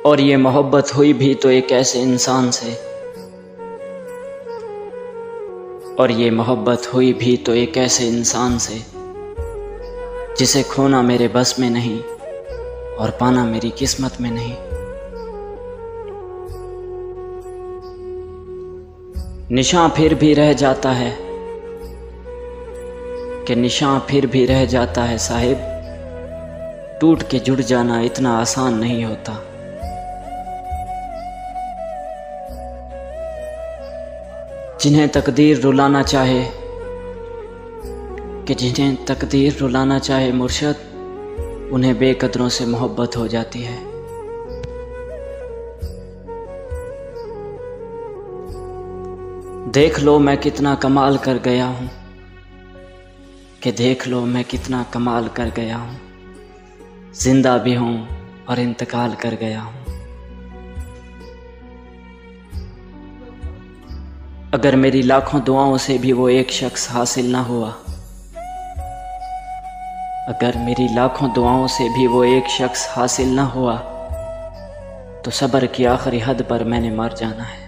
और ये मोहब्बत हुई भी तो एक ऐसे इंसान से, और ये मोहब्बत हुई भी तो एक ऐसे इंसान से जिसे खोना मेरे बस में नहीं और पाना मेरी किस्मत में नहीं। निशान फिर भी रह जाता है कि निशान फिर भी रह जाता है साहिब, टूट के जुड़ जाना इतना आसान नहीं होता। जिन्हें तकदीर रुलाना चाहे जिन्हें तकदीर रुलाना चाहे मुर्शद, उन्हें बेकदरों से मोहब्बत हो जाती है। देख लो मैं कितना कमाल कर गया हूँ, कि देख लो मैं कितना कमाल कर गया हूँ, जिंदा भी हूँ और इंतकाल कर गया हूँ। अगर मेरी लाखों दुआओं से भी वो एक शख्स हासिल ना हुआ, अगर मेरी लाखों दुआओं से भी वो एक शख्स हासिल ना हुआ, तो सब्र की आखिरी हद पर मैंने मर जाना है।